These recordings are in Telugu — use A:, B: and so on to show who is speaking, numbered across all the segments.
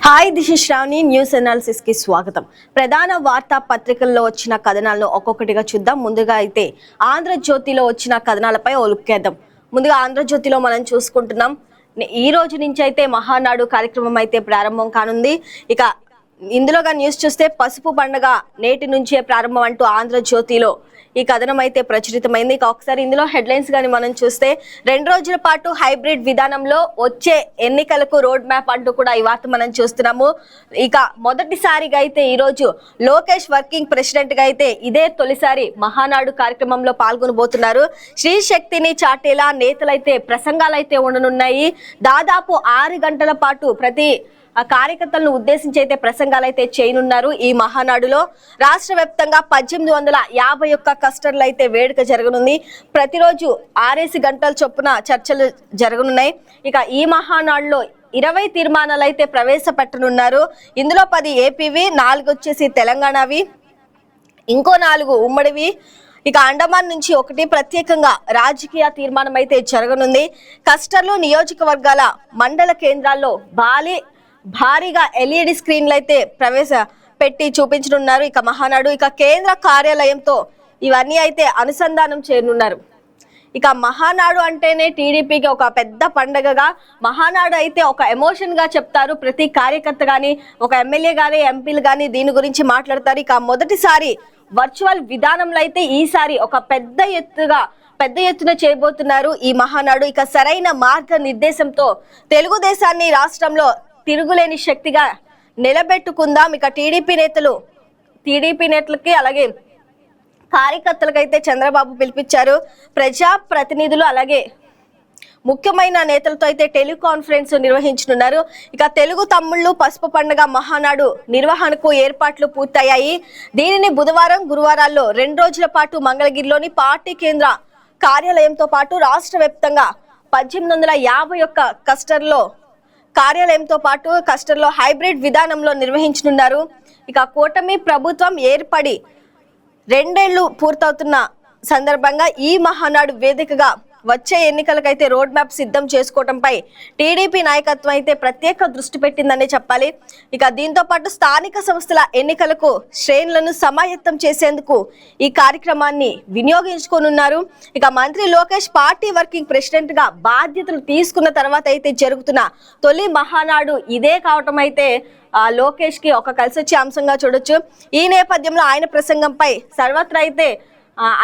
A: Hi this is Sravani news analysis కి స్వాగతం. ప్రధాన వార్తా పత్రికల్లో వచ్చిన కథనాలను ఒక్కొక్కటిగా చూద్దాం. ముందుగా అయితే ఆంధ్రజ్యోతిలో వచ్చిన కథనాలపై ఒలుక్కేద్దాం. ముందుగా ఆంధ్రజ్యోతిలో మనం చూసుకుంటున్నాం. ఈ రోజు నుంచి అయితే మహానాడు కార్యక్రమం అయితే ప్రారంభం కానుంది. ఇక ఇందులోగా న్యూస్ చూస్తే పసుపు పండుగ నేటి నుంచే ప్రారంభం అంటూ ఆంధ్రజ్యోతిలో ఈ కథనం అయితే ప్రచురితమైంది. ఇక ఒకసారి ఇందులో హెడ్లైన్స్ కానీ మనం చూస్తే 2 రోజుల పాటు హైబ్రిడ్ విధానంలో వచ్చే ఎన్నికలకు రోడ్ మ్యాప్ అంటూ కూడా ఈ వార్త మనం చూస్తున్నాము. ఇక మొదటిసారిగా అయితే ఈ రోజు లోకేష్ వర్కింగ్ ప్రెసిడెంట్ గా అయితే ఇదే తొలిసారి మహానాడు కార్యక్రమంలో పాల్గొనబోతున్నారు. శ్రీ శక్తిని చాటేలా నేతలైతే ప్రసంగాలైతే ఉండనున్నాయి. దాదాపు 6 గంటల పాటు ప్రతి కార్యకర్తలను ఉద్దేశించి అయితే ప్రసంగాలు అయితే చేయనున్నారు. ఈ మహానాడులో రాష్ట్ర వ్యాప్తంగా 1851 క్లస్టర్లు అయితే వేడుక జరగనుంది. ప్రతిరోజు 6 గంటల చొప్పున చర్చలు జరగనున్నాయి. ఇక ఈ మహానాడులో 20 తీర్మానాలు అయితే ప్రవేశపెట్టనున్నారు. ఇందులో 10 ఏపీవి, 4 వచ్చేసి తెలంగాణవి, ఇంకో 4 ఉమ్మడివి. ఇక అండమాన్ నుంచి 1 ప్రత్యేకంగా రాజకీయ తీర్మానం అయితే జరగనుంది. క్లస్టర్లు నియోజకవర్గాల మండల కేంద్రాల్లో భారీగా ఎల్ఈడి స్క్రీన్లు అయితే ప్రవేశపెట్టి చూపించనున్నారు. ఇక మహానాడు ఇక కేంద్ర కార్యాలయంతో ఇవన్నీ అయితే అనుసంధానం చేయనున్నారు. ఇక మహానాడు అంటేనే టీడీపీకి ఒక పెద్ద పండగగా, మహానాడు అయితే ఒక ఎమోషన్ గా చెప్తారు. ప్రతి కార్యకర్త గాని, ఒక ఎమ్మెల్యే గాని, ఎంపీలు గాని దీని గురించి మాట్లాడతారు. ఇక మొదటిసారి వర్చువల్ విధానంలో అయితే ఈసారి ఒక పెద్ద ఎత్తున చేయబోతున్నారు ఈ మహానాడు. ఇక సరైన మార్గ నిర్దేశంతో తెలుగుదేశాన్ని రాష్ట్రంలో తిరుగులేని శక్తిగా నిలబెట్టుకుందాం. ఇక టీడీపీ నేతలకి అలాగే కార్యకర్తలకైతే చంద్రబాబు పిలిపించారు. ప్రజా ప్రతినిధులు అలాగే ముఖ్యమైన నేతలతో అయితే టెలికాన్ఫరెన్స్ నిర్వహించనున్నారు. ఇక తెలుగు తమ్ముళ్ళు పసుపు పండుగ మహానాడు నిర్వహణకు ఏర్పాట్లు పూర్తయ్యాయి. దీనిని బుధవారం, గురువారాల్లో 2 రోజుల పాటు మంగళగిరిలోని పార్టీ కేంద్ర కార్యాలయంతో పాటు రాష్ట్ర వ్యాప్తంగా 1851 క్లస్టర్లో హైబ్రిడ్ విధానంలో నిర్వహించనున్నారు. ఇక కూటమి ప్రభుత్వం ఏర్పడి 2 ఏళ్లు పూర్తవుతున్న సందర్భంగా ఈ మహానాడు వేదికగా వచ్చే ఎన్నికలకైతే రోడ్ మ్యాప్ సిద్ధం చేసుకోవడంపై టీడీపీ నాయకత్వం అయితే ప్రత్యేక దృష్టి పెట్టిందని చెప్పాలి. ఇక దీంతో పాటు స్థానిక సంస్థల ఎన్నికలకు శ్రేణులను సమాయత్తం చేసేందుకు ఈ కార్యక్రమాన్ని వినియోగించుకోనున్నారు. ఇక మంత్రి లోకేష్ పార్టీ వర్కింగ్ ప్రెసిడెంట్ గా బాధ్యతలు తీసుకున్న తర్వాత అయితే జరుగుతున్న తొలి మహానాడు ఇదే కావటం అయితే లోకేష్ కి ఒక కలిసొచ్చే అంశంగా చూడొచ్చు. ఈ నేపథ్యంలో ఆయన ప్రసంగంపై సర్వత్రా అయితే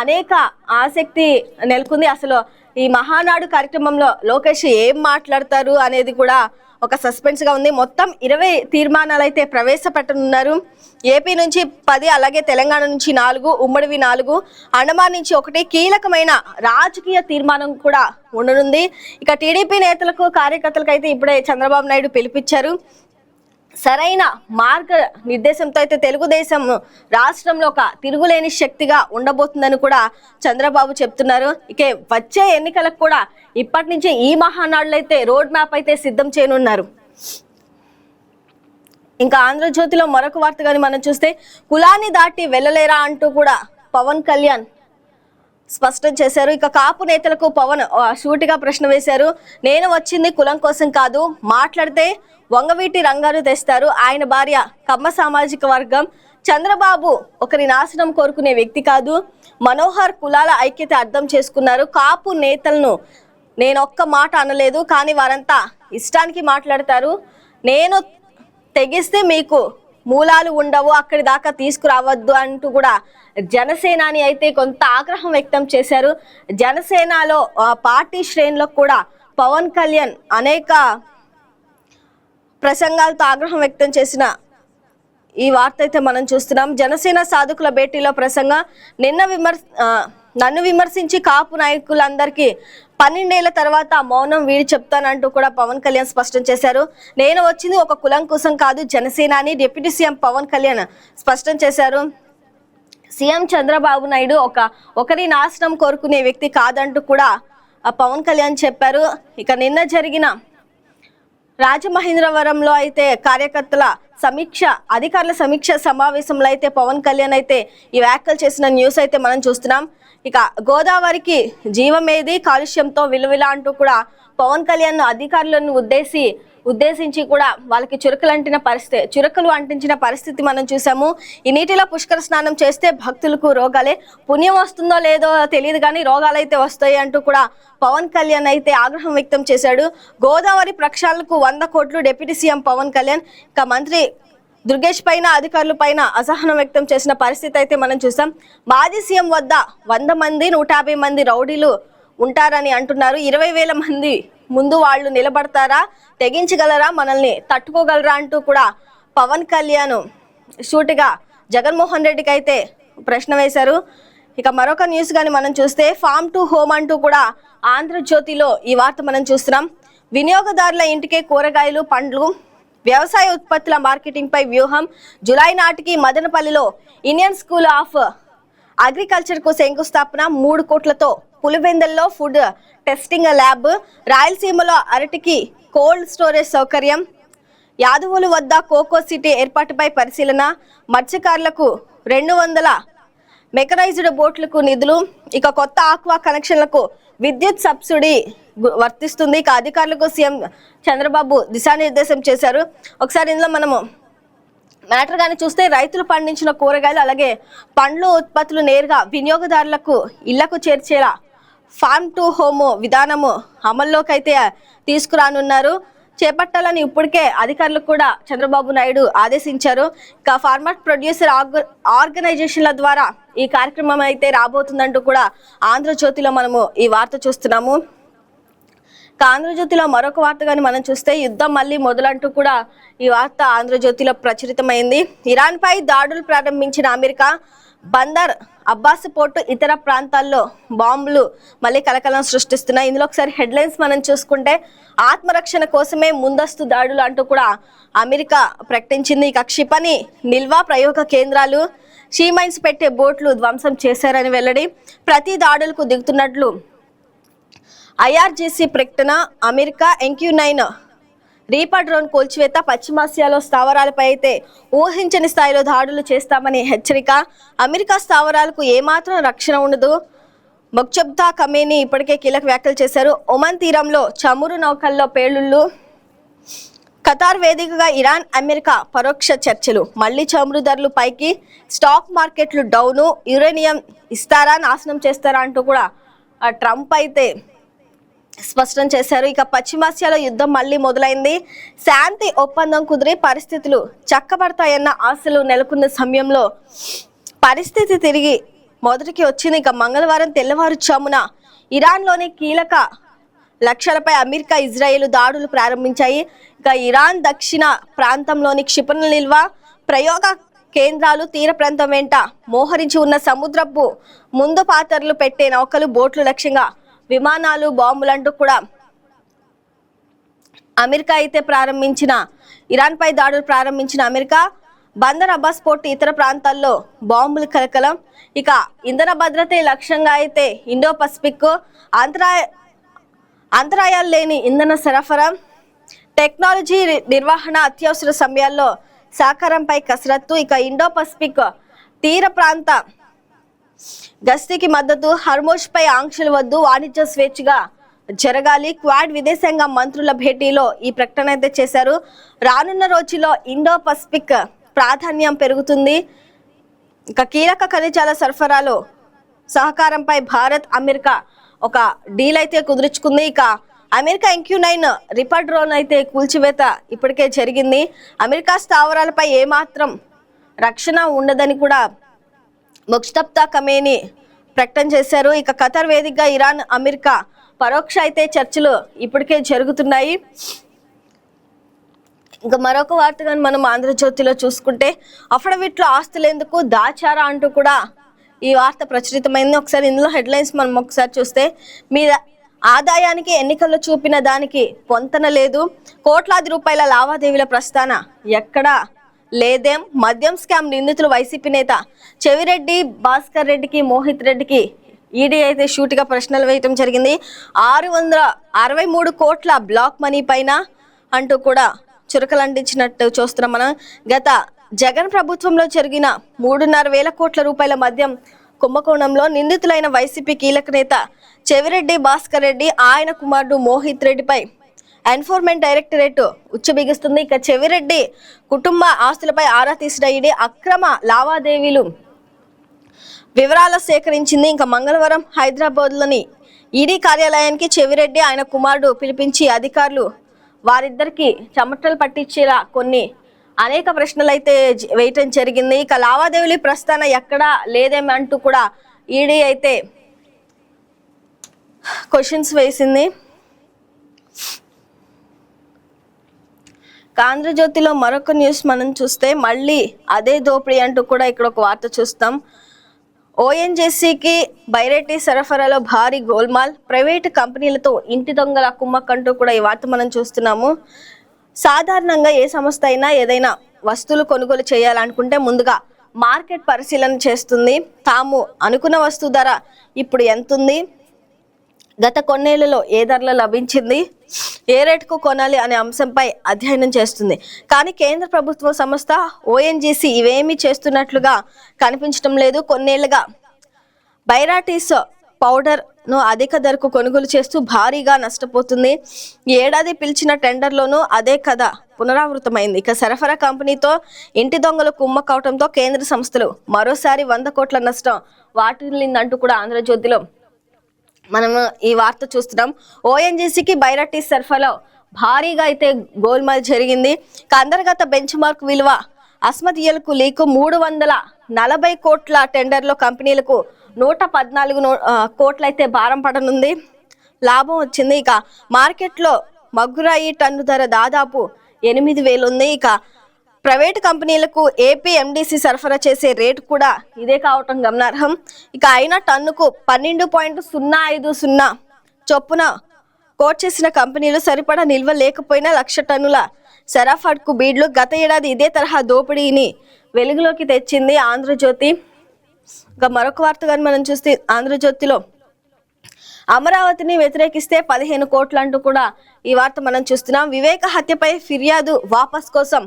A: అనేక ఆసక్తి నెలకొంది. అసలు ఈ మహానాడు కార్యక్రమంలో లోకేష్ ఏం మాట్లాడతారు అనేది కూడా ఒక సస్పెన్స్ గా ఉంది. మొత్తం 20 తీర్మానాలు అయితే ప్రవేశపెట్టనున్నారు. ఏపీ నుంచి 10, అలాగే తెలంగాణ నుంచి 4, ఉమ్మడివి 4, అండమాన్ నుంచి 1 కీలకమైన రాజకీయ తీర్మానం కూడా ఉండనుంది. ఇక టీడీపీ నేతలకు, కార్యకర్తలకు అయితే ఇప్పుడే చంద్రబాబు నాయుడు పిలిపించారు. సరైన మార్గ నిర్దేశంతో అయితే తెలుగుదేశం రాష్ట్రంలో ఒక తిరుగులేని శక్తిగా ఉండబోతుందని కూడా చంద్రబాబు చెప్తున్నారు. ఇక వచ్చే ఎన్నికలకు కూడా ఇప్పటి నుంచే ఈ మహానాడులో అయితే రోడ్ మ్యాప్ అయితే సిద్ధం చేయనున్నారు. ఇంకా ఆంధ్రజ్యోతిలో మరొక వార్త కానీ మనం చూస్తే కులాన్ని దాటి వెళ్ళలేరా అంటూ కూడా పవన్ కళ్యాణ్ స్పష్టం చేశారు. ఇక కాపు నేతలకు పవన్ సూటిగా ప్రశ్న వేశారు. నేను వచ్చింది కులం కోసం కాదు, మాట్లాడితే వంగవీటి రంగారు తెస్తారు. ఆయన భార్య కమ్మ సామాజిక వర్గం. చంద్రబాబు ఒకరి నాశనం కోరుకునే వ్యక్తి కాదు. మనోహర్ కులాల ఐక్యత అర్థం చేసుకున్నారు. కాపు నేతలను నేను ఒక్క మాట అనలేదు, కానీ వారంతా ఇష్టానికి మాట్లాడతారు. నేను తెగిస్తే మీకు మూలాలు ఉండవు, అక్కడి దాకా తీసుకురావద్దు అంటూ కూడా జనసేనాని అయితే కొంత ఆగ్రహం వ్యక్తం చేశారు. జనసేనలో పార్టీ శ్రేణులకు కూడా పవన్ కళ్యాణ్ అనేక ప్రసంగాలతో ఆగ్రహం వ్యక్తం చేసిన ఈ వార్త అయితే మనం చూస్తున్నాం. జనసేన సాధకుల భేటీలో ప్రసంగం. నన్ను విమర్శించి కాపు నాయకులందరికీ 12 ఏళ్ల తర్వాత మౌనం వీడి చెప్తానంటూ కూడా పవన్ కళ్యాణ్ స్పష్టం చేశారు. నేను వచ్చింది ఒక కులం కోసం కాదు, జనసేన అని డిప్యూటీ సీఎం పవన్ కళ్యాణ్ స్పష్టం చేశారు. సీఎం చంద్రబాబు నాయుడు ఒకరి నాశనం కోరుకునే వ్యక్తి కాదంటూ కూడా పవన్ కళ్యాణ్ చెప్పారు. ఇక నిన్న జరిగిన రాజమహేంద్రవరంలో అయితే అధికారుల సమీక్ష సమావేశంలో అయితే పవన్ కళ్యాణ్ అయితే ఈ వ్యాఖ్యలు చేసిన న్యూస్ అయితే మనం చూస్తున్నాం. ఇక గోదావరికి జీవమేది, కాలుష్యంతో విలువిల అంటూ కూడా పవన్ కళ్యాణ్ అధికారులను ఉద్దేశించి ఉద్దేశించి కూడా వాళ్ళకి చురకలు అంటించిన పరిస్థితి మనం చూసాము. ఈ నీటిలో పుష్కర స్నానం చేస్తే భక్తులకు రోగాలే, పుణ్యం వస్తుందో లేదో తెలియదు కానీ రోగాలైతే వస్తాయి అంటూ కూడా పవన్ కళ్యాణ్ అయితే ఆగ్రహం వ్యక్తం చేశాడు. గోదావరి ప్రక్షాళనకు 100 కోట్లు డిప్యూటీ సీఎం పవన్ కళ్యాణ్. ఇక మంత్రి దుర్గేష్ పైన అధికారుల పైన అసహనం వ్యక్తం చేసిన పరిస్థితి అయితే మనం చూసాం. మాజీ సీఎం వద్ద 100 మంది 150 మంది రౌడీలు ఉంటారని అంటున్నారు. 20,000 మంది ముందు వాళ్ళు నిలబడతారా, తెగించగలరా, మనల్ని తట్టుకోగలరా అంటూ కూడా పవన్ కళ్యాణ్ సూటిగా జగన్మోహన్ రెడ్డికి అయితే ప్రశ్న వేశారు. ఇక మరొక న్యూస్ కానీ మనం చూస్తే ఫార్మ్ టు హోమ్ అంటూ కూడా ఆంధ్రజ్యోతిలో ఈ వార్త మనం చూస్తున్నాం. వినియోగదారుల ఇంటికే కూరగాయలు, పండ్లు, వ్యవసాయ ఉత్పత్తుల మార్కెటింగ్ పై వ్యూహం. జూలై నాటికి మదనపల్లిలో ఇండియన్ స్కూల్ ఆఫ్ అగ్రికల్చర్ కు శంకుస్థాపన. 3 కోట్లతో పులివెందల్లో ఫుడ్ టెస్టింగ్ ల్యాబ్. రాయలసీమలో అరటికి కోల్డ్ స్టోరేజ్ సౌకర్యం. యాదవుల వద్ద కోకో సిటీ ఏర్పాటుపై పరిశీలన. మత్స్యకారులకు 200 మెకనైజ్డ్ బోట్లకు నిధులు. ఇక కొత్త ఆక్వా కనెక్షన్లకు విద్యుత్ సబ్సిడీ వర్తిస్తుంది. ఇక అధికారులకు సీఎం చంద్రబాబు దిశానిర్దేశం చేశారు. ఒకసారి ఇందులో మనము మ్యాటర్ కానీ చూస్తే రైతులు పండించిన కూరగాయలు అలాగే పండ్లు ఉత్పత్తులు నేరుగా వినియోగదారులకు ఇళ్లకు చేర్చేలా ఫార్మ్ టు హోమ్ విధానము అమల్లోకి అయితే తీసుకురానున్నారు. చేపట్టాలని ఇప్పటికే అధికారులకు కూడా చంద్రబాబు నాయుడు ఆదేశించారు. ఇక ఫార్మర్ ప్రొడ్యూసర్ ఆర్గనైజేషన్ల ద్వారా ఈ కార్యక్రమం అయితే రాబోతుందంటూ కూడా ఆంధ్రజ్యోతిలో మనము ఈ వార్త చూస్తున్నాము. ఆంధ్రజ్యోతిలో మరొక వార్త కానీ మనం చూస్తే యుద్ధం మళ్ళీ మొదలంటూ కూడా ఈ వార్త ఆంధ్రజ్యోతిలో ప్రచురితమైంది. ఇరాన్ పై దాడులు ప్రారంభించిన అమెరికా. బందర్ అబ్బాస్ పోర్టు ఇతర ప్రాంతాల్లో బాంబులు మళ్ళీ కలకలం సృష్టిస్తున్నాయి. ఇందులో ఒకసారి హెడ్లైన్స్ మనం చూసుకుంటే ఆత్మరక్షణ కోసమే ముందస్తు దాడులు అంటూ కూడా అమెరికా ప్రకటించింది. ఇక క్షిపణి నిల్వ ప్రయోగ కేంద్రాలు, షీమైన్స్ పెట్టే బోట్లు ధ్వంసం చేశారని వెల్లడి. ప్రతి దాడులకు దిగుతున్నట్లు ఐఆర్జీసీ ప్రకటన. అమెరికా MQ-9 రీపర్ డ్రోన్ కూల్చివేత. పశ్చిమాసియాలో స్థావరాలపై అయితే ఊహించని స్థాయిలో దాడులు చేస్తామని హెచ్చరిక. అమెరికా స్థావరాలకు ఏమాత్రం రక్షణ ఉండదు. మొక్జబ్దా ఖమేనీ ఇప్పటికే కీలక వ్యాఖ్యలు చేశారు. ఒమన్ తీరంలో చమురు నౌకల్లో పేలుళ్లు. ఖతార్ వేదికగా ఇరాన్ అమెరికా పరోక్ష చర్చలు. మళ్లీ చమురు ధరలు పైకి. స్టాక్ మార్కెట్లు డౌను. యురేనియం ఇస్తారా, నాశనం చేస్తారా అంటూ కూడా ట్రంప్ అయితే స్పష్టం చేశారు. ఇక పశ్చిమాసియాలో యుద్ధం మళ్ళీ మొదలైంది. శాంతి ఒప్పందం కుదిరి పరిస్థితులు చక్కబడతాయన్న ఆశలు నెలకొన్న సమయంలో పరిస్థితి తిరిగి మొదటికి వచ్చింది. ఇక మంగళవారం తెల్లవారుజామున ఇరాన్లోని కీలక లక్ష్యాలపై అమెరికా, ఇజ్రాయెల్ దాడులు ప్రారంభించాయి. ఇక ఇరాన్ దక్షిణ ప్రాంతంలోని క్షిపణుల నిల్వ ప్రయోగ కేంద్రాలు, తీర ప్రాంతం వెంట మోహరించి ఉన్న సముద్రపు ముందు పాతర్లు పెట్టే నౌకలు, బోట్లు లక్ష్యంగా విమానాలు, బాంబులంటూ కూడా అమెరికా అయితే ఇరాన్ పై దాడులు ప్రారంభించిన అమెరికా. బందర్ అబ్బాస్ పోర్టు ఇతర ప్రాంతాల్లో బాంబులు కలకలం. ఇక ఇంధన భద్రతే లక్ష్యంగా అయితే ఇండో పసిఫిక్ అంతరాయాలు లేని ఇంధన సరఫరా, టెక్నాలజీ నిర్వహణ, అత్యవసర సమయాల్లో సహకారంపై కసరత్తు. ఇక ఇండో పసిఫిక్ తీర ప్రాంత గస్తీకి మద్దతు. హర్మోజ్ పై ఆంక్షలు వద్దు, వాణిజ్య స్వేచ్ఛగా జరగాలి. క్వాడ్ విదేశాంగ మంత్రుల భేటీలో ఈ ప్రకటన అయితే చేశారు. రానున్న రోజుల్లో ఇండో పసిఫిక్ ప్రాధాన్యం పెరుగుతుంది. ఇక కీలక ఖనిజాల సరఫరాలో సహకారంపై భారత్, అమెరికా ఒక డీల్ అయితే కుదుర్చుకుంది. ఇక అమెరికా MQ-9 రీపర్ డ్రోన్ అయితే కూల్చివేత ఇప్పటికే జరిగింది. అమెరికా స్థావరాలపై ఏమాత్రం రక్షణ ఉండదని కూడా మొక్జబ్దా ఖమేనీ ప్రకటన చేశారు. ఇక ఖతార్ వేదికగా ఇరాన్, అమెరికా పరోక్ష అయితే చర్చలు ఇప్పటికే జరుగుతున్నాయి. ఇంకా మరొక వార్త కానీ మనం ఆంధ్రజ్యోతిలో చూసుకుంటే అఫిడవిట్లో ఆస్తులు ఎందుకు దాచారా అంటూ కూడా ఈ వార్త ప్రచురితమైంది. ఒకసారి ఇందులో హెడ్లైన్స్ మనం ఒకసారి చూస్తే మీద ఆదాయానికి ఎన్నికల్లో చూపిన దానికి పొంతన లేదు. కోట్లాది రూపాయల లావాదేవీల ప్రస్థాన ఎక్కడా లేదేం. మద్యం స్కామ్ నిందితులు వైసీపీ నేత చెవిరెడ్డి భాస్కర్ రెడ్డికి, మోహిత్ రెడ్డికి ఈడీ అయితే షూటిగా ప్రశ్నలు వేయటం జరిగింది. 663 కోట్ల బ్లాక్ మనీ పైన అంటూ కూడా చురకలంటించినట్టు చూస్తున్నాం మనం. గత జగన్ ప్రభుత్వంలో జరిగిన 3,500 కోట్ల రూపాయల మద్యం కుంభకోణంలో నిందితులైన వైసీపీ కీలక నేత చెవిరెడ్డి భాస్కర్ రెడ్డి, ఆయన కుమారుడు మోహిత్ రెడ్డిపై ఎన్ఫోర్స్మెంట్ డైరెక్టరేట్ ఉచ్చబిగిస్తుంది. ఇక చెవిరెడ్డి కుటుంబ ఆస్తులపై ఆరా తీసిన ఈడీ అక్రమ లావాదేవీలు వివరాలు సేకరించింది. ఇంకా మంగళవారం హైదరాబాద్లోని ఈడీ కార్యాలయానికి చెవిరెడ్డి ఆయన కుమారుడు పిలిపించి అధికారులు వారిద్దరికి చెమటలు పట్టించేలా అనేక ప్రశ్నలు అయితే వేయటం జరిగింది. ఇక లావాదేవీలు ప్రస్తావన ఎక్కడా లేదేమంటూ కూడా ఈడీ అయితే క్వశ్చన్స్ వేసింది. ఆంధ్రజ్యోతిలో మరొక న్యూస్ మనం చూస్తే మళ్ళీ అదే దోపిడీ అంటూ కూడా ఇక్కడ ఒక వార్త చూస్తాం. ఓఎన్జీసీకి బైరాటి సరఫరాలో భారీ గోల్మాల్, ప్రైవేటు కంపెనీలతో ఇంటి దొంగల కుమ్మక్కంటూ కూడా ఈ వార్త మనం చూస్తున్నాము. సాధారణంగా ఏ సంస్థ అయినా ఏదైనా వస్తువులు కొనుగోలు చేయాలనుకుంటే ముందుగా మార్కెట్ పరిశీలన చేస్తుంది. తాము అనుకున్న వస్తువు ధర ఇప్పుడు ఎంతుంది, గత కొన్నేళ్లలో ఏ ధరలో లభించింది, ఏ రేటుకు కొనాలి అనే అంశంపై అధ్యయనం చేస్తుంది. కానీ కేంద్ర ప్రభుత్వ సంస్థ ఓఎన్జీసీ ఇవేమీ చేస్తున్నట్లుగా కనిపించడం లేదు. కొన్నేళ్లుగా బైరాటీస్ పౌడర్ ను అధిక ధరకు కొనుగోలు చేస్తూ భారీగా నష్టపోతుంది. ఈ ఏడాది పిలిచిన టెండర్లోనూ అదే కథ పునరావృతమైంది. ఇక సరఫరా కంపెనీతో ఇంటి దొంగలు కుమ్మక్కవడంతో కేంద్ర సంస్థలు మరోసారి 100 కోట్ల నష్టం వాటిల్లిందంటూ కూడా ఆంధ్రజ్యోతిలో మనం ఈ వార్త చూస్తున్నాం. ఓఎన్జీసీకి బైరాటీస్ సరఫరాలో భారీగా అయితే గోల్మాల్ జరిగింది. అంతర్గత బెంచ్ మార్క్ విలువ అస్మదీయులకు లీకు 340 కోట్ల టెండర్లో కంపెనీలకు 114 కోట్ల అయితే భారం పడనుంది. లాభం వచ్చింది. ఇక మార్కెట్లో మగ్గురాయి టన్ను ధర దాదాపు 8,000 ఉంది. ఇక ప్రైవేటు కంపెనీలకు ఏపీ ఎండిసి సరఫరా చేసే రేటు కూడా ఇదే కావటం గమనార్హం. ఇక అయినా టన్నుకు 12.050 చొప్పున కోట్ చేసిన కంపెనీలు సరిపడా నిల్వ లేకపోయినా 1,00,000 టన్నుల సరఫరాకు బీడ్లు. గత ఏడాది ఇదే తరహా దోపిడీని వెలుగులోకి తెచ్చింది ఆంధ్రజ్యోతి. ఇక మరొక వార్త కానీ మనం చూస్తే ఆంధ్రజ్యోతిలో అమరావతిని వ్యతిరేకిస్తే 15 కోట్లు అంటూ కూడా ఈ వార్త మనం చూస్తున్నాం. వివేక హత్యపై ఫిర్యాదు వాపస్ కోసం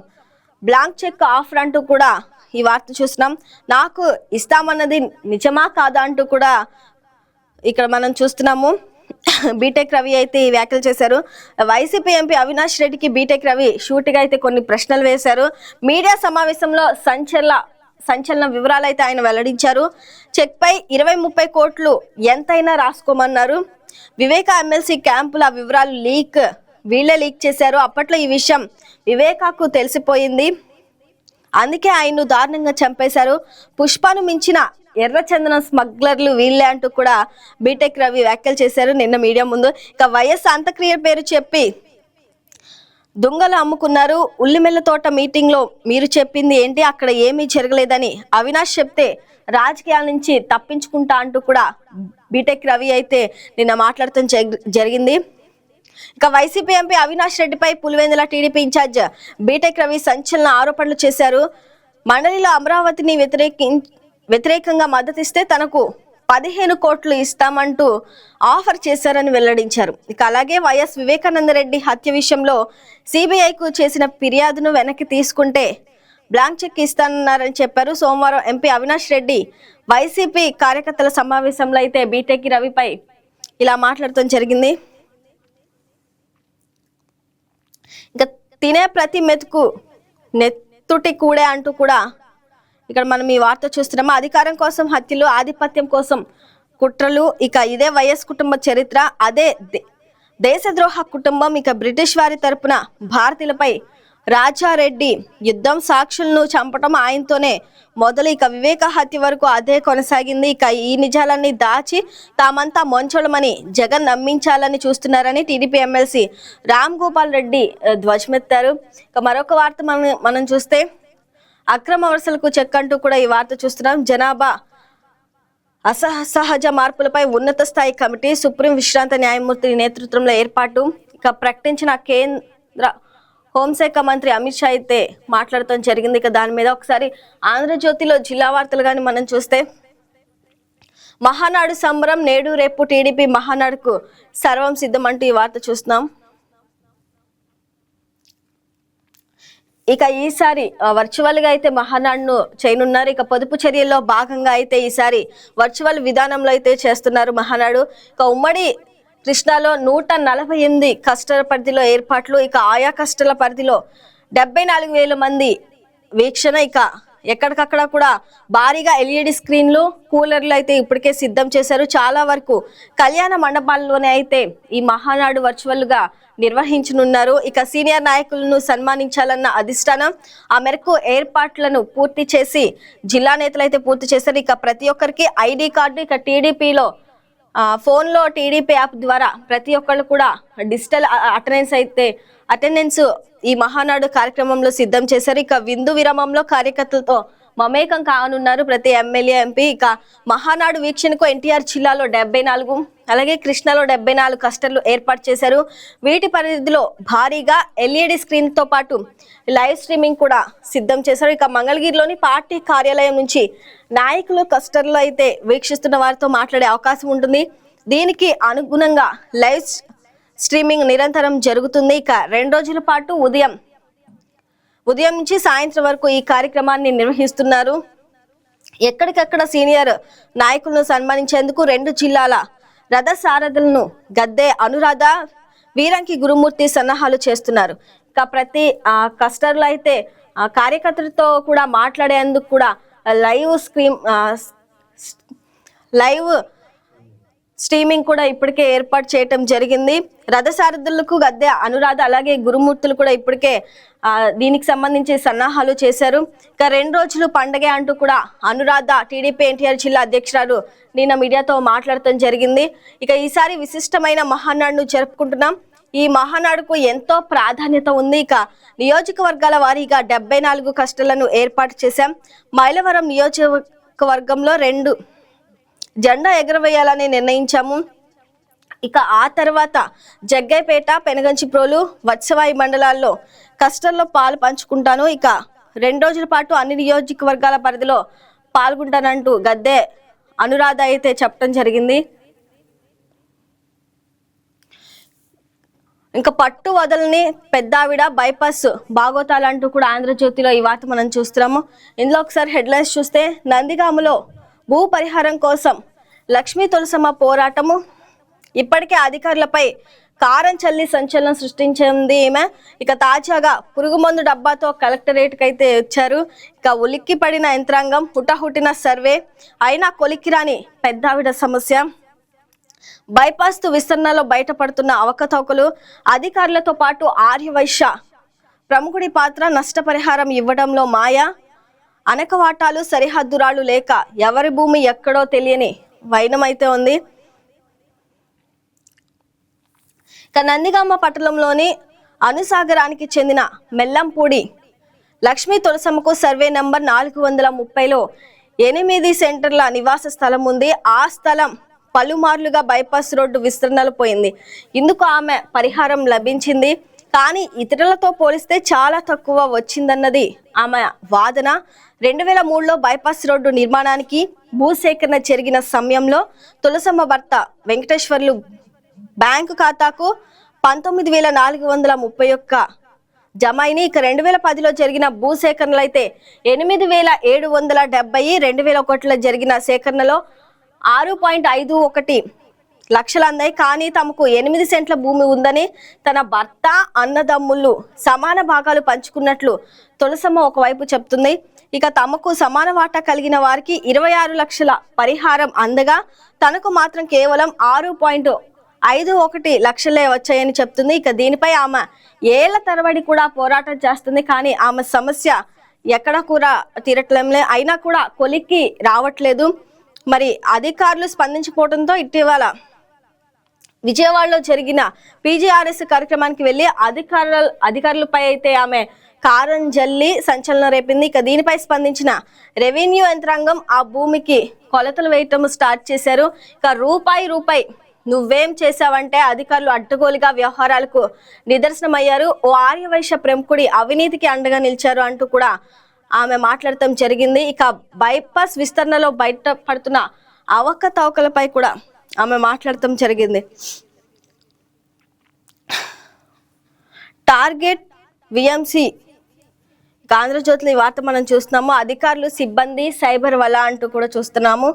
A: బ్లాంక్ చెక్ ఆఫర్ అంటూ కూడా ఈ వార్త చూస్తున్నాం. నాకు ఇస్తామన్నది నిజమా కాదా అంటూ కూడా ఇక్కడ మనం చూస్తున్నాము. బీటెక్ రవి అయితే ఈ వ్యాఖ్యలు చేశారు. వైసీపీ ఎంపీ అవినాష్ రెడ్డికి బీటెక్ రవి షూట్గా అయితే కొన్ని ప్రశ్నలు వేశారు. మీడియా సమావేశంలో సంచలన వివరాలు అయితే ఆయన వెల్లడించారు. చెక్ పై 20-30 కోట్లు ఎంతైనా రాసుకోమన్నారు. వివేక ఎమ్మెల్సీ క్యాంపుల వివరాలు వీళ్ళే లీక్ చేశారు. అప్పట్లో ఈ విషయం వివేకాకు తెలిసిపోయింది, అందుకే ఆయన్ను దారుణంగా చంపేశారు. పుష్పను మించిన ఎర్రచందనం స్మగ్లర్లు వీళ్ళే అంటూ కూడా బీటెక్ రవి వ్యాఖ్యలు చేశారు నిన్న మీడియా ముందు. ఇక వైఎస్ అంత్యక్రియ పేరు చెప్పి దొంగలు అమ్ముకున్నారు. ఉల్లిమెల్ల తోట మీటింగ్ లో మీరు చెప్పింది ఏంటి, అక్కడ ఏమీ జరగలేదని అవినాష్ చెప్తే రాజకీయాల నుంచి తప్పించుకుంటా అంటూ కూడా బీటెక్ రవి అయితే నిన్న మాట్లాడటం జరిగింది. ఇక వైసీపీ ఎంపీ అవినాష్ రెడ్డిపై Pulivendula TDP in charge B Tech Ravi సంచలన ఆరోపణలు చేశారు. మండలిలో అమరావతిని వ్యతిరేకంగా మద్దతిస్తే తనకు 15 కోట్లు ఇస్తామంటూ ఆఫర్ చేశారని వెల్లడించారు. ఇక అలాగే వైఎస్ వివేకానందరెడ్డి హత్య విషయంలో సిబిఐకు చేసిన ఫిర్యాదును వెనక్కి తీసుకుంటే బ్లాంక్ చెక్ ఇస్తానన్నారని చెప్పారు. సోమవారం ఎంపీ అవినాష్ రెడ్డి వైసీపీ కార్యకర్తల సమావేశంలో అయితే బీటెక్ రవిపై ఇలా మాట్లాడటం జరిగింది. ఇంకా తినే ప్రతి మెతుకు నెత్తుటి కూడే అంటూ కూడా ఇక్కడ మనం ఈ వార్త చూస్తున్నాము. అధికారం కోసం హత్యలు, ఆధిపత్యం కోసం కుట్రలు, ఇక ఇదే వైఎస్ కుటుంబ చరిత్ర. అదే దేశద్రోహ కుటుంబం. ఇక బ్రిటిష్ వారి తరపున భారతీయులపై రాజారెడ్డి యుద్ధం, సాక్షులను చంపటం ఆయనతోనే మొదలు. ఇక వివేక హత్య వరకు అదే కొనసాగింది. ఇక ఈ నిజాలన్నీ దాచి తామంతా మంచోళమని జగన్ నమ్మించాలని చూస్తున్నారని టీడీపీ ఎమ్మెల్సీ రామ్ గోపాల్ రెడ్డి ధ్వజమెత్తారు. ఇక మరొక వార్త మనం చూస్తే అక్రమ వలసలకు చెక్ అంటూ కూడా ఈ వార్త చూస్తున్నాం. జనాభా అసహజ మార్పులపై ఉన్నత స్థాయి కమిటీ సుప్రీం విశ్రాంత న్యాయమూర్తి నేతృత్వంలో ఏర్పాటు. ఇక ప్రకటించిన కేంద్ర హోంశాఖ మంత్రి అమిత్ షా అయితే మాట్లాడటం జరిగింది. ఇక దాని మీద ఒకసారి ఆంధ్రజ్యోతిలో జిల్లా వార్తలు కానీ మనం చూస్తే మహానాడు సంబరం నేడు రేపు టీడీపీ మహానాడుకు సర్వం సిద్ధం అంటూ ఈ వార్త చూస్తున్నాం. ఇక ఈసారి వర్చువల్ గా అయితే మహానాడును చేయనున్నారు. ఇక పొదుపు చర్యల్లో భాగంగా అయితే ఈసారి వర్చువల్ విధానంలో అయితే చేస్తున్నారు మహానాడు. ఇక ఉమ్మడి కృష్ణాలో 148 కస్టల పరిధిలో ఏర్పాట్లు, ఇక ఆయా కస్టల పరిధిలో 74,000 మంది వీక్షణ. ఇక ఎక్కడికక్కడ కూడా భారీగా ఎల్ఈడి స్క్రీన్లు, కూలర్లు అయితే ఇప్పటికే సిద్ధం చేశారు. చాలా వరకు కళ్యాణ మండపాల్లోనే అయితే ఈ మహానాడు వర్చువల్ గా నిర్వహించనున్నారు. ఇక సీనియర్ నాయకులను సన్మానించాలన్న అధిష్టానం ఆ మేరకు ఏర్పాట్లను పూర్తి చేసి జిల్లా నేతలు అయితే పూర్తి చేశారు. ఇక ప్రతి ఒక్కరికి ఐడి కార్డు, ఇక టీడీపీలో ఫోన్లో టీడీపీ యాప్ ద్వారా ప్రతి ఒక్కళ్ళు కూడా డిజిటల్ అటెండెన్స్ ఈ మహానాడు కార్యక్రమంలో సిద్ధం చేశారు. ఇక విందు విరామంలో కార్యకర్తలతో మమేకం కానున్నారు ప్రతి ఎమ్మెల్యే, ఎంపీ. ఇక మహానాడు వీక్షణకు ఎన్టీఆర్ జిల్లాలో 74, అలాగే కృష్ణాలో 74 కస్టర్లు ఏర్పాటు చేశారు. వీటి పరిధిలో భారీగా ఎల్ఈడి స్క్రీన్ తో పాటు లైవ్ స్ట్రీమింగ్ కూడా సిద్ధం చేశారు. ఇక మంగళగిరిలోని పార్టీ కార్యాలయం నుంచి నాయకులు కస్టర్లు అయితే వీక్షిస్తున్న వారితో మాట్లాడే అవకాశం ఉంటుంది. దీనికి అనుగుణంగా లైవ్ స్ట్రీమింగ్ నిరంతరం జరుగుతుంది. ఇక 2 రోజుల పాటు ఉదయం నుంచి సాయంత్రం వరకు ఈ కార్యక్రమాన్ని నిర్వహిస్తున్నారు. ఎక్కడికక్కడ సీనియర్ నాయకులను సన్మానించేందుకు 2 జిల్లాల రథ సారథులను గద్దె అనురాధ, వీరంకి గురుమూర్తి సన్నాహాలు చేస్తున్నారు. ఇక ప్రతి కస్టర్లు అయితే కార్యకర్తలతో కూడా మాట్లాడేందుకు కూడా లైవ్ స్ట్రీమింగ్ కూడా ఇప్పటికే ఏర్పాటు చేయటం జరిగింది. రథసారథులకు గద్దె అనురాధ, అలాగే గురుమూర్తులు కూడా ఇప్పటికే దీనికి సంబంధించి సన్నాహాలు చేశారు. ఇక 2 రోజులు పండగే అంటూ కూడా అనురాధ టీడీపీ ఎన్టీఆర్ జిల్లా అధ్యక్షురాలు నిన్న మీడియాతో మాట్లాడటం జరిగింది. ఇక ఈసారి విశిష్టమైన మహానాడును జరుపుకుంటున్నాం. ఈ మహానాడుకు ఎంతో ప్రాధాన్యత ఉంది. ఇక నియోజకవర్గాల వారీగా 74 కస్టలను ఏర్పాటు చేశాం. మైలవరం నియోజకవర్గంలో 2 జెండా ఎగరవేయాలని నిర్ణయించాము. ఇక ఆ తర్వాత జగ్గైపేట, పెనగంచిప్రోలు, వత్సవాయి మండలాల్లో కస్టర్లో పాలు పంచుకుంటాను. ఇక 2 రోజుల పాటు అన్ని నియోజకవర్గాల పరిధిలో పాల్గొంటానంటూ గద్దె అనురాధ అయితే చెప్పడం జరిగింది. ఇంకా పట్టు వదలని పెద్దావిడ బైపాస్ బాగోతాలంటూ కూడా ఆంధ్రజ్యోతిలో ఈ వార్త మనం చూస్తున్నాము. ఇందులో ఒకసారి హెడ్లైన్స్ చూస్తే, నందిగాములో భూ పరిహారం కోసం లక్ష్మీ తులసమ్మ పోరాటము, ఇప్పటికే అధికారులపై కారం చల్లి సంచలనం సృష్టించింది ఈమె. ఇక తాజాగా పురుగుమందు డబ్బాతో కలెక్టరేట్కి అయితే వచ్చారు. ఇక ఉలిక్కి పడిన యంత్రాంగం, హుటహుటిన సర్వే అయినా కొలిక్కిరాని పెద్దావిడ సమస్య, బైపాస్ విస్తరణలో బయటపడుతున్న అవకతవకలు, అధికారులతో పాటు ఆర్యవైశ్య ప్రముఖుడి పాత్ర, నష్టపరిహారం ఇవ్వడంలో మాయ, అనకవాటాలు, సరిహద్దురాలు లేక ఎవరి భూమి ఎక్కడో తెలియని వైనమైతే ఉంది. ఇక నందిగామ పట్టణంలోని అనుసాగరానికి చెందిన మెల్లంపూడి లక్ష్మీ తులసమ్మకు సర్వే నంబర్ 430లో 8 సెంటర్ల నివాస స్థలం ఉంది. ఆ స్థలం పలుమార్లుగా బైపాస్ రోడ్డు విస్తరణలో పోయింది. ఇందుకు ఆమె పరిహారం లభించింది, కానీ ఇతరులతో పోలిస్తే చాలా తక్కువ వచ్చిందన్నది ఆమె వాదన. 2003లో బైపాస్ రోడ్డు నిర్మాణానికి భూసేకరణ జరిగిన సమయంలో తులసమ్మ భర్త వెంకటేశ్వర్లు బ్యాంకు ఖాతాకు 19,431 జమైని. ఇక 2010లో జరిగిన భూసేకరణలు అయితే 8,770, 2001లో జరిగిన సేకరణలో 6.51 లక్షలు అందాయి. కానీ తమకు 8 సెంట్ల భూమి ఉందని, తన భర్త అన్నదమ్ముళ్ళు సమాన భాగాలు పంచుకున్నట్లు తులసమ్మ ఒకవైపు చెప్తుంది. ఇక తమకు సమాన వాటా కలిగిన వారికి 26 లక్షల పరిహారం అందగా తనకు మాత్రం కేవలం 6.51 లక్షలే వచ్చాయని చెప్తుంది. ఇక దీనిపై ఆమె ఏళ్ల తరబడి కూడా పోరాటం చేస్తుంది, కానీ ఆమె సమస్య ఎక్కడ కూడా తీరట్లేంలే, అయినా కూడా కొలిక్కి రావట్లేదు. మరి అధికారులు స్పందించకపోవడంతో ఇటీవల విజయవాడలో జరిగిన పీజీఆర్ఎస్ కార్యక్రమానికి వెళ్లి అధికారులపై అయితే ఆమె కారం జల్లి సంచలనం రేపింది. ఇక దీనిపై స్పందించిన రెవెన్యూ యంత్రాంగం ఆ భూమికి కొలతలు వేయటం స్టార్ట్ చేశారు. ఇక రూపాయి నువ్వేం చేశావంటే అధికారులు అడ్డగోలుగా వ్యవహారాలకు నిదర్శనమయ్యారు. ఓ ఆర్యవైశ్య ప్రముఖుడి అవినీతికి అండగా నిలిచారు అంటూ కూడా ఆమె మాట్లాడటం జరిగింది. ఇక బైపాస్ విస్తరణలో బయటపడుతున్న అవకతవకలపై కూడా ఆమె మాట్లాడటం జరిగింది. టార్గెట్ విఎంసి ఇక ఆంధ్రజ్యోతిలో ఈ వార్త మనం చూస్తున్నాము. అధికారులు సిబ్బంది సైబర్ వల అంటూ కూడా చూస్తున్నాము.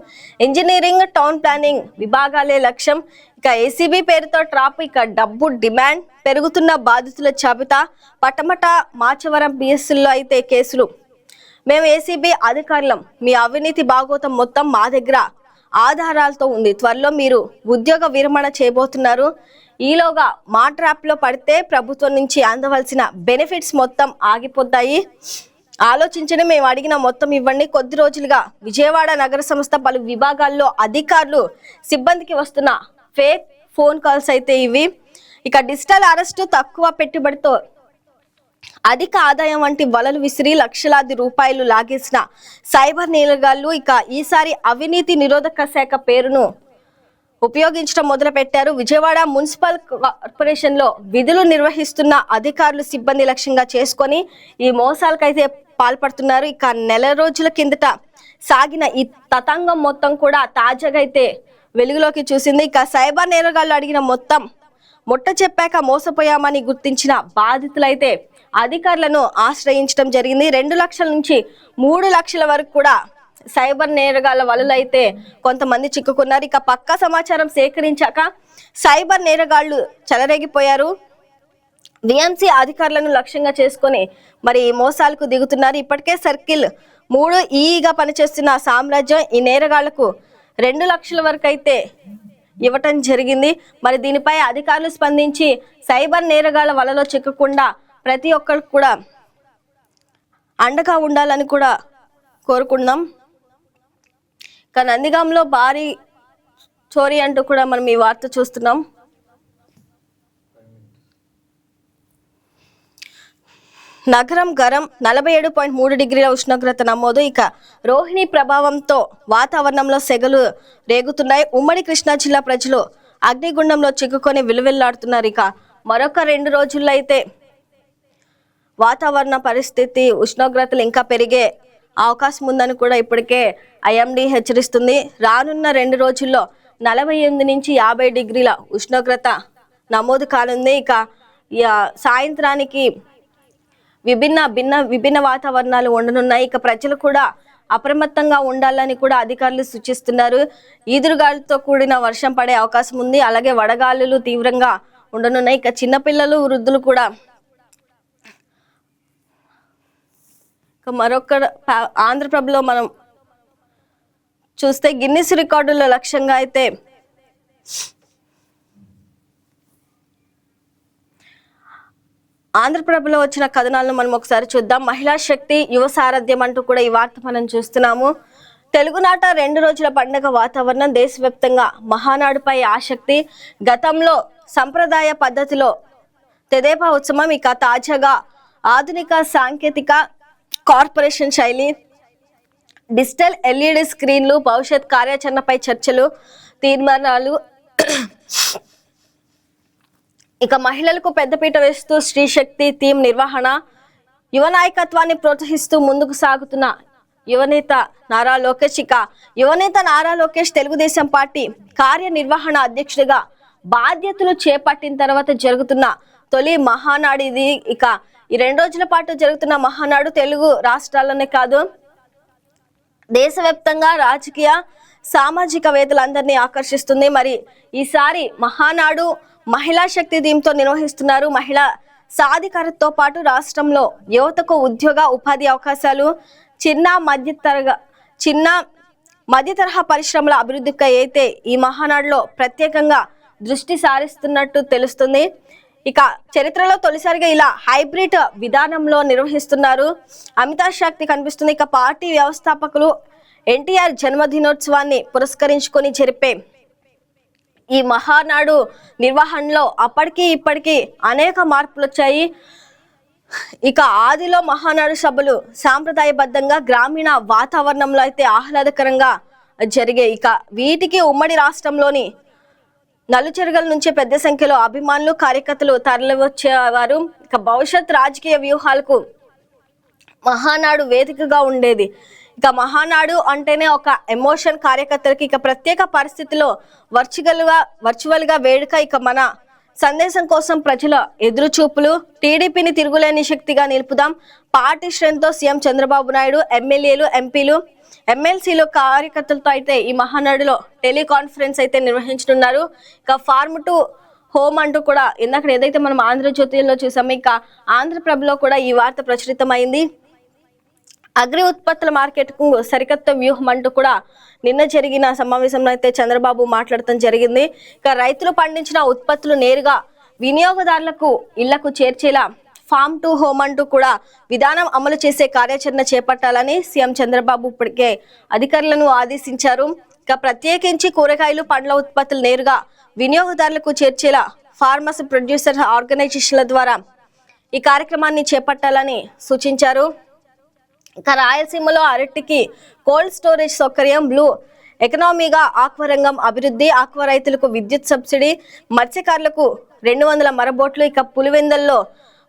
A: ఇంజనీరింగ్ టౌన్ ప్లానింగ్ విభాగాలే లక్ష్యం. ఇక ఏసీబీ పేరుతో ట్రాప్, ఇక డబ్బు డిమాండ్, పెరుగుతున్న బాధితుల జాబితా, పటమట మాచవరం పిఎస్లో అయితే కేసులు. మేము ఏసీబీ అధికారులం, మీ అవినీతి భాగోతం మొత్తం మా దగ్గర ఆధారాలతో ఉంది. త్వరలో మీరు ఉద్యోగ విరమణ చేయబోతున్నారు. ఈలోగా మా ట్రాప్ లో పడితే ప్రభుత్వం నుంచి అందవలసిన బెనిఫిట్స్ మొత్తం ఆగిపోతాయి. ఆలోచించని మేము అడిగిన మొత్తం ఇవ్వండి. కొద్ది రోజులుగా విజయవాడ నగర సంస్థ పలు విభాగాల్లో అధికారులు సిబ్బందికి వస్తున్న ఫేక్ ఫోన్ కాల్స్ అయితే ఇవి. ఇక డిజిటల్ అరెస్టు, తక్కువ పెట్టుబడితో అధిక ఆదాయం వంటి వలలు విసిరి లక్షలాది రూపాయలు లాగేసిన సైబర్ నేరగాళ్లు ఇక ఈసారి అవినీతి నిరోధక శాఖ పేరును ఉపయోగించడం మొదలు పెట్టారు. విజయవాడ మున్సిపల్ కార్పొరేషన్ లో విధులు నిర్వహిస్తున్న అధికారులు సిబ్బంది లక్ష్యంగా చేసుకొని ఈ మోసాలకైతే పాల్పడుతున్నారు. ఇక నెల రోజుల కిందట సాగిన ఈ తతంగం మొత్తం కూడా తాజాగా అయితే వెలుగులోకి చూసింది. ఇక సైబర్ నేరగాళ్లు అడిగిన మొత్తం ముట్ట చెప్పాక మోసపోయామని గుర్తించిన బాధితులైతే అధికారులను ఆశ్రయించడం జరిగింది. 2 లక్షల నుంచి 3 లక్షల వరకు కూడా సైబర్ నేరగాళ్ల వలలు అయితే కొంతమంది చిక్కుకున్నారు. ఇక పక్కా సమాచారం సేకరించాక సైబర్ నేరగాళ్లు చెలరేగిపోయారు. విఎంసీ అధికారులను లక్ష్యంగా చేసుకొని మరి మోసాలకు దిగుతున్నారు. ఇప్పటికే సర్కిల్ 3 పనిచేస్తున్న సామ్రాజ్యం ఈ నేరగాళ్లకు 2 లక్షల వరకు అయితే ఇవ్వటం జరిగింది. మరి దీనిపై అధికారులు స్పందించి సైబర్ నేరగాళ్ల వలలో చిక్కకుండా ప్రతి ఒక్కరికి కూడా అండగా ఉండాలని కూడా కోరుకుందాం. ఇక నందిగాంలో భారీ చోరీ అంటూ కూడా మనం ఈ వార్త చూస్తున్నాం. నగరం గరం 47.3 డిగ్రీల ఉష్ణోగ్రత నమోదు. ఇక రోహిణి ప్రభావంతో వాతావరణంలో సెగలు రేగుతున్నాయి. ఉమ్మడి కృష్ణా జిల్లా ప్రజలు అగ్నిగుండంలో చిక్కుకొని విలువెల్లాడుతున్నారు. ఇక మరొక 2 రోజుల్లో అయితే వాతావరణ పరిస్థితి ఉష్ణోగ్రతలు ఇంకా పెరిగే అవకాశం ఉందని కూడా ఇప్పటికే ఐఎండీ హెచ్చరిస్తుంది. రానున్న 2 రోజుల్లో 48 నుంచి 50 డిగ్రీల ఉష్ణోగ్రత నమోదు కానుంది. ఇక సాయంత్రానికి విభిన్న వాతావరణాలు ఉండనున్నాయి. ఇక ప్రజలు కూడా అప్రమత్తంగా ఉండాలని కూడా అధికారులు సూచిస్తున్నారు. ఈదురుగాలులతో కూడిన వర్షం పడే అవకాశం ఉంది. అలాగే వడగాలులు తీవ్రంగా ఉండనున్నాయి. ఇక చిన్నపిల్లలు, వృద్ధులు కూడా. మరొక ఆంధ్రప్రభలో మనం చూస్తే గిన్నిస్ రికార్డుల లక్ష్యంగా అయితే ఆంధ్రప్రభలో వచ్చిన కథనాలను మనం ఒకసారి చూద్దాం. మహిళా శక్తి యువ సారథ్యం అంటూ కూడా ఈ వార్త మనం చూస్తున్నాము. తెలుగునాట 2 రోజుల పండుగ వాతావరణం, దేశవ్యాప్తంగా మహానాడుపై ఆసక్తి. గతంలో సంప్రదాయ పద్ధతిలో తెదేపా ఉత్సవం, ఇక తాజాగా ఆధునిక సాంకేతిక కార్పొరేషన్ శైలి, డిజిటల్ ఎల్ఈడి స్క్రీన్లు, భవిష్యత్ కార్యాచరణపై చర్చలు, తీర్మానాలు. ఇక మహిళలకు పెద్దపీట వేస్తూ స్త్రీ శక్తి థీమ్ నిర్వహణ, యువ నాయకత్వాన్ని ప్రోత్సహిస్తూ ముందుకు సాగుతున్న యువనేత నారా లోకేష్. ఇక యువనేత నారా లోకేష్ తెలుగుదేశం పార్టీ కార్యనిర్వహణ అధ్యక్షుడిగా బాధ్యతలు చేపట్టిన తర్వాత జరుగుతున్న తొలి మహానాడు ఇది. ఇక ఈ 2 రోజుల పాటు జరుగుతున్న మహానాడు తెలుగు రాష్ట్రాల్లోనే కాదు, దేశవ్యాప్తంగా రాజకీయ సామాజిక వేత్తలందరినీ ఆకర్షిస్తుంది. మరి ఈసారి మహానాడు మహిళా శక్తి దీంతో నిర్వహిస్తున్నారు. మహిళా సాధికారతతో పాటు రాష్ట్రంలో యువతకు ఉద్యోగ ఉపాధి అవకాశాలు, చిన్న మధ్య తరహా పరిశ్రమల అభివృద్ధికి అయితే ఈ మహానాడులో ప్రత్యేకంగా దృష్టి సారిస్తున్నట్టు తెలుస్తుంది. ఇక చరిత్రలో తొలిసారిగా ఇలా హైబ్రిడ్ విధానంలో నిర్వహిస్తున్నారు. అమితా శక్తి కనిపిస్తుంది. ఇక పార్టీ వ్యవస్థాపకులు ఎన్టీఆర్ జన్మదినోత్సవాన్ని పురస్కరించుకొని జరిపే ఈ మహానాడు నిర్వహణలో అప్పటికి ఇప్పటికీ అనేక మార్పులు వచ్చాయి. ఇక ఆదిలో మహానాడు సభలు సాంప్రదాయబద్ధంగా గ్రామీణ వాతావరణంలో అయితే ఆహ్లాదకరంగా జరిగాయి. ఇక వీటికి ఉమ్మడి రాష్ట్రంలోని నలుచెరగల నుంచి పెద్ద సంఖ్యలో అభిమానులు, కార్యకర్తలు తరలివచ్చేవారు. ఇక భవిష్యత్ రాజకీయ వ్యూహాలకు మహానాడు వేదికగా ఉండేది. ఇక మహానాడు అంటేనే ఒక ఎమోషన్ కార్యకర్తలకి. ఇక ప్రత్యేక పరిస్థితిలో వర్చువల్ గా వేడుక. ఇక మన సందేశం కోసం ప్రజల ఎదురుచూపులు, టీడీపీని తిరుగులేని శక్తిగా నిలుపుదాం, పార్టీ శ్రేణితో సీఎం చంద్రబాబు నాయుడు, ఎమ్మెల్యేలు, ఎంపీలు, ఎమ్మెల్సీలు కార్యకర్తలతో అయితే ఈ మహానాడులో టెలికాన్ఫరెన్స్ అయితే నిర్వహించనున్నారు. ఇక ఫార్మ్ టు హోమ్ అంటూ కూడా ఇందాక ఏదైతే మనం ఆంధ్రజ్యోతిలో చూసామో, ఇక ఆంధ్రప్రభలో కూడా ఈ వార్త ప్రచురితమైంది. అగ్రి ఉత్పత్తుల మార్కెట్ కు సరికొత్త వ్యూహం అంటూ కూడా నిన్న జరిగిన సమావేశంలో అయితే చంద్రబాబు మాట్లాడటం జరిగింది. ఇక రైతులు పండించిన ఉత్పత్తులు నేరుగా వినియోగదారులకు ఇళ్లకు చేర్చేలా ఫార్మ్ టు హోమ్ అంటూ కూడా విధానం అమలు చేసే కార్యాచరణ చేపట్టాలని సీఎం చంద్రబాబు ఇప్పటికే అధికారులను ఆదేశించారు. ఇక ప్రత్యేకించి కూరగాయలు, పండ్ల ఉత్పత్తులు నేరుగా వినియోగదారులకు చేర్చేలా ఫార్మర్స్ ప్రొడ్యూసర్ ఆర్గనైజేషన్ల ద్వారా ఈ కార్యక్రమాన్ని చేపట్టాలని సూచించారు. ఇక రాయలసీమలో అరటికి కోల్డ్ స్టోరేజ్ సౌకర్యం, బ్లూ ఎకనామీగా ఆక్వా రంగం అభివృద్ధి, ఆక్వా రైతులకు విద్యుత్ సబ్సిడీ, మత్స్యకారులకు 200 మరబోట్లు, ఇక పులివెందల్లో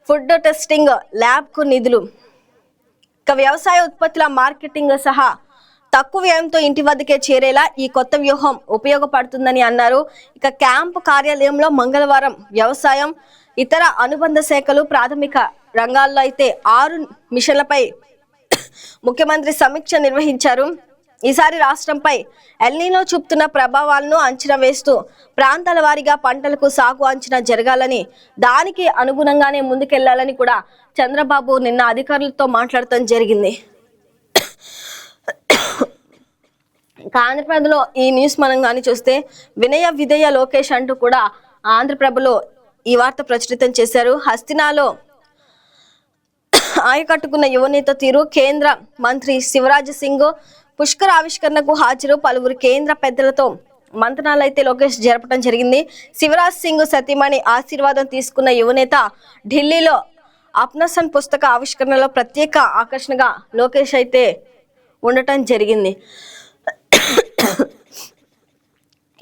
A: ఫుడ్ టెస్టింగ్ ల్యాబ్ కు నిధులు, ఇక వ్యవసాయ ఉత్పత్తుల మార్కెటింగ్ సహా తక్కువ వ్యయంతో ఇంటి వద్దకే చేరేలా ఈ కొత్త వ్యూహం ఉపయోగపడుతుందని అన్నారు. ఇక క్యాంపు కార్యాలయంలో మంగళవారం వ్యవసాయం, ఇతర అనుబంధ శాఖలు, ప్రాథమిక రంగాల్లో అయితే 6 మిషన్లపై ముఖ్యమంత్రి సమీక్ష నిర్వహించారు. ఈసారి రాష్ట్రంపై ఎల్నినో చూపుతున్న ప్రభావాలను అంచనా వేస్తూ ప్రాంతాల వారీగా పంటలకు సాగు అంచనా జరగాలని, దానికి అనుగుణంగానే ముందుకెళ్లాలని కూడా చంద్రబాబు నిన్న అధికారులతో మాట్లాడటం జరిగింది. ఆంధ్రప్రదేశ్లో ఈ న్యూస్ మనం కానీ చూస్తే వినయ విధేయ లోకేష్ అంటూ కూడా ఆంధ్రప్రభలో ఈ వార్త ప్రచురితం చేశారు. హస్తినాలో ఆయకట్టుకున్న యువనేత తీరు, కేంద్ర మంత్రి శివరాజ్ సింగ్ పుష్కర ఆవిష్కరణకు హాజరు, పలువురు కేంద్ర పెద్దలతో మంతనాలు అయితే లోకేష్ జరపడం జరిగింది. శివరాజ్ సింగ్ సతీమణి ఆశీర్వాదం తీసుకున్న యువనేత ఢిల్లీలో అప్నసన్ పుస్తక ఆవిష్కరణలో ప్రత్యేక ఆకర్షణగా లోకేష్ అయితే ఉండటం జరిగింది.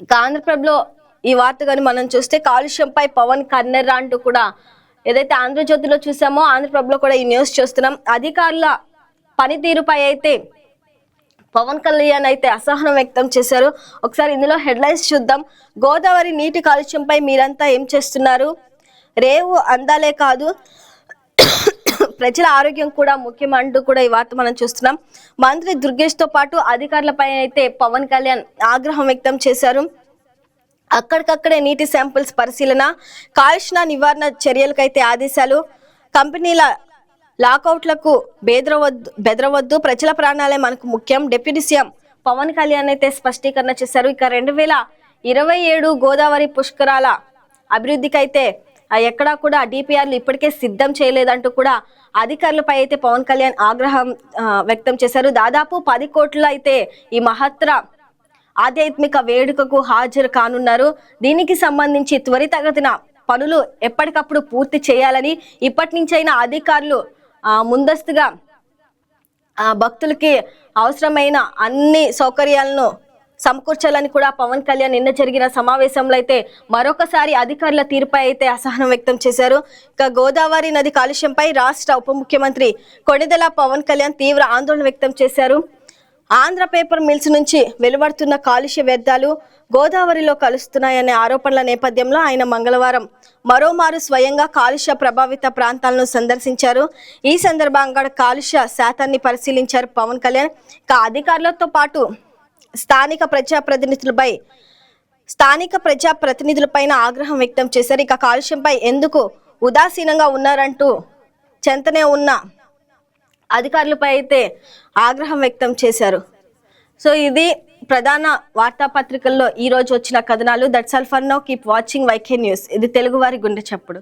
A: ఇక ఆంధ్రప్రభలో ఈ వార్త కానీ మనం చూస్తే కాలుష్యంపై పవన్ కన్నెర్ర అంటూ కూడా ఏదైతే ఆంధ్రజ్యోతిలో చూసామో, ఆంధ్రప్రభలో కూడా ఈ న్యూస్ చూస్తున్నాం. అధికారుల పనితీరుపై అయితే పవన్ కళ్యాణ్ అయితే అసహనం వ్యక్తం చేశారు. ఒకసారి ఇందులో హెడ్లైన్స్ చూద్దాం. గోదావరి నీటి కాలుష్యంపై మీరంతా ఏం చేస్తున్నారు? రేవు అందాలే కాదు, ప్రజల ఆరోగ్యం కూడా ముఖ్యం అంటూ కూడా ఈ వార్త మనం చూస్తున్నాం. మంత్రి దుర్గేష్ తో పాటు అధికారులపై అయితే పవన్ కళ్యాణ్ ఆగ్రహం వ్యక్తం చేశారు. అక్కడికక్కడే నీటి శాంపిల్స్ పరిశీలన, కాలుష్య నివారణ చర్యలకైతే ఆదేశాలు, కంపెనీల లాకౌట్లకు బెదరవద్దు, ప్రజల ప్రాణాలే మనకు ముఖ్యం, డిప్యూటీ సీఎం పవన్ కళ్యాణ్ అయితే స్పష్టీకరణ చేశారు. ఇక 2027 గోదావరి పుష్కరాల అభివృద్ధికైతే ఎక్కడా కూడా డిపిఆర్లు ఇప్పటికే సిద్ధం చేయలేదంటూ కూడా అధికారులపై అయితే పవన్ కళ్యాణ్ ఆగ్రహం వ్యక్తం చేశారు. దాదాపు 10 కోట్ల అయితే ఈ మహత్తర ఆధ్యాత్మిక వేడుకకు హాజరు కానున్నారు. దీనికి సంబంధించి త్వరితగతిన పనులు ఎప్పటికప్పుడు పూర్తి చేయాలని, ఇప్పటి నుంచైనా అధికారులు ముందస్తుగా భక్తులకి అవసరమైన అన్ని సౌకర్యాలను సమకూర్చాలని కూడా పవన్ కళ్యాణ్ నిన్న జరిగిన సమావేశంలో అయితే మరొకసారి అధికారుల తీరుపై అయితే అసహనం వ్యక్తం చేశారు. ఇక గోదావరి నది కాలుష్యంపై రాష్ట్ర ఉప ముఖ్యమంత్రి కొణిదెల పవన్ కళ్యాణ్ తీవ్ర ఆందోళన వ్యక్తం చేశారు. ఆంధ్ర పేపర్ మిల్స్ నుంచి వెలువడుతున్న కాలుష్య వ్యర్థాలు గోదావరిలో కలుస్తున్నాయనే ఆరోపణల నేపథ్యంలో ఆయన మంగళవారం మరోమారు స్వయంగా కాలుష్య ప్రభావిత ప్రాంతాలను సందర్శించారు. ఈ సందర్భంగా కాలుష్య శాతాన్ని పరిశీలించారు పవన్ కళ్యాణ్. ఇక అధికారులతో పాటు స్థానిక ప్రజాప్రతినిధులపైన ఆగ్రహం వ్యక్తం చేశారు. ఇక కాలుష్యంపై ఎందుకు ఉదాసీనంగా ఉన్నారంటూ చెంతనే ఉన్న అధికారులపై అయితే ఆగ్రహం వ్యక్తం చేశారు. సో ఇది ప్రధాన వార్తాపత్రికల్లో ఈ రోజు వచ్చిన కథనాలు. That's all for now. Keep watching YK news. ఇది తెలుగువారి గుండె చప్పుడు.